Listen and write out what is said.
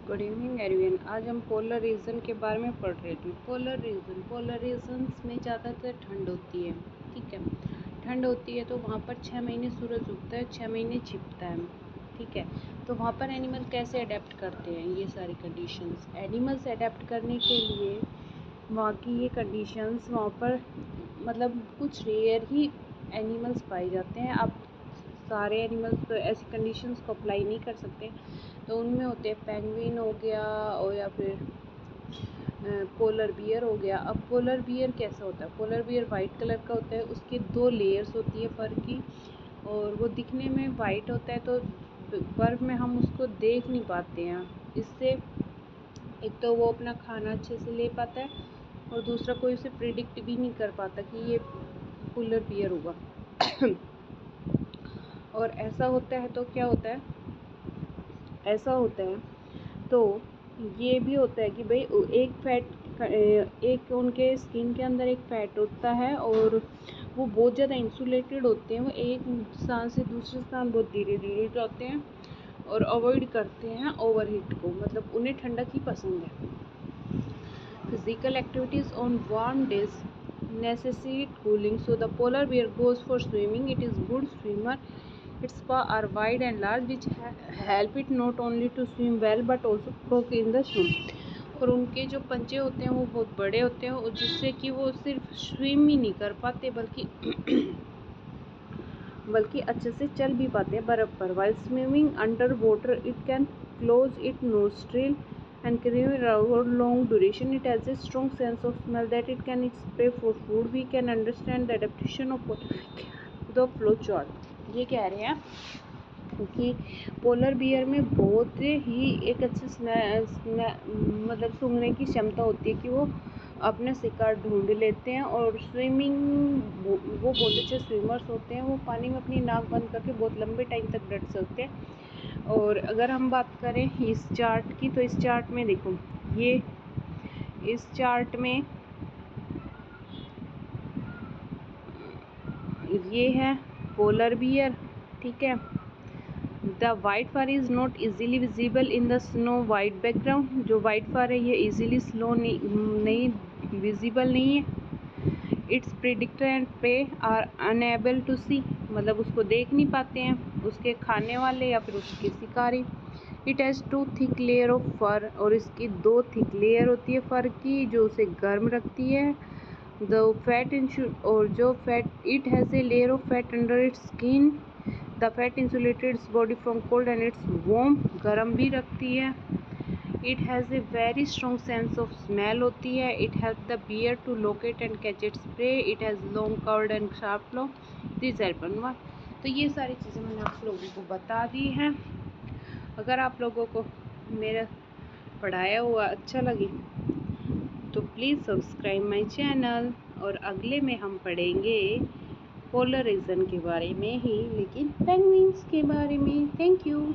Good evening everyone. आज हम polar region के बारे में पढ़ रहे थे। पोलर रीजन्स में ज़्यादातर ठंड होती है। ठीक है, ठंड होती है तो वहाँ पर 6 महीने सूरज उगता है, 6 महीने छिपता है। ठीक है, तो वहाँ पर एनिमल कैसे अडेप्ट करते हैं ये सारी कंडीशंस। एनिमल्स अडेप्ट करने के लिए वहाँ की ये कंडीशंस वहाँ पर मतलब कुछ रेयर ही एनिमल्स पाए जाते हैं। अब सारे एनिमल्स तो ऐसी कंडीशंस को अप्लाई नहीं कर सकते, तो उनमें होते हैं पेंगुइन हो गया और या फिर पोलर बियर हो गया। अब पोलर बियर कैसा होता है? पोलर बियर वाइट कलर का होता है, उसके 2 लेयर्स होती है फर की, और वो दिखने में वाइट होता है, तो बर्फ़ में हम उसको देख नहीं पाते हैं। इससे एक तो वो अपना खाना अच्छे से ले पाता है, और दूसरा कोई उसे प्रिडिक्ट भी नहीं कर पाता कि ये पोलर बियर होगा। और ऐसा होता है तो क्या होता है, ऐसा होता है तो ये भी होता है कि भाई एक उनके स्किन के अंदर एक फैट होता है, और वो बहुत ज़्यादा इंसुलेटेड होते हैं। वो एक स्थान से दूसरे स्थान बहुत धीरे धीरे जाते हैं और अवॉइड करते हैं ओवरहीट को, मतलब उन्हें ठंडक ही पसंद है। Physical activities on warm days necessitate cooling, so the polar bear goes for swimming. It is good swimmer. Its paws are wide and large, which help it not only to swim well but also float in the swim. और उनके जो पंजे होते हैं वो बहुत बड़े होते हैं, और जिससे कि वो सिर्फ स्विम ही नहीं कर पाते बल्कि अच्छे से चल भी पाते हैं बर्फ़ पर। While swimming under water it can close it nostril and carry out long duration. It has a strong sense of smell that it can spray for food. We can understand the adaptation of the flow chart. ये कह रहे हैं कि polar bear में बहुत ही एक अच्छी मतलब सूंघने की क्षमता होती है कि वो अपने शिकार ढूंढ लेते हैं, और स्विमिंग वो बहुत अच्छे स्विमर्स होते हैं। वो पानी में अपनी नाक बंद करके बहुत लंबे टाइम तक डट सकते हैं। और अगर हम बात करें इस चार्ट की, तो इस चार्ट में देखो, ये इस चार्ट में ये है पोलर बियर। ठीक है, the white fur is not easily visible in the snow white background. जो वाइट फर है ये इजीली स्लो नहीं विजिबल नहीं है। It's predator and prey are unable to see, मतलब उसको देख नहीं पाते हैं उसके खाने वाले या फिर उसके शिकारी। It has 2 thick layer of fur, और इसकी 2 थिक लेयर होती है फर की जो उसे गर्म रखती है। द फैट और जो fat it has a layer of fat under its skin. The fat insulated its body from cold and its warm, गर्म भी रखती है। It has a very strong sense of smell होती है। It help the bear to locate and catch its prey. It has long curved and sharp claw. This help one. तो ये सारी चीज़ें मैंने आप लोगों को बता दी हैं। अगर आप लोगों को मेरा पढ़ाया हुआ अच्छा लगे तो प्लीज़ सब्सक्राइब माय चैनल, और अगले में हम पढ़ेंगे पोलर रीजन के बारे में ही, लेकिन पेंगुइन्स के बारे में। Thank you.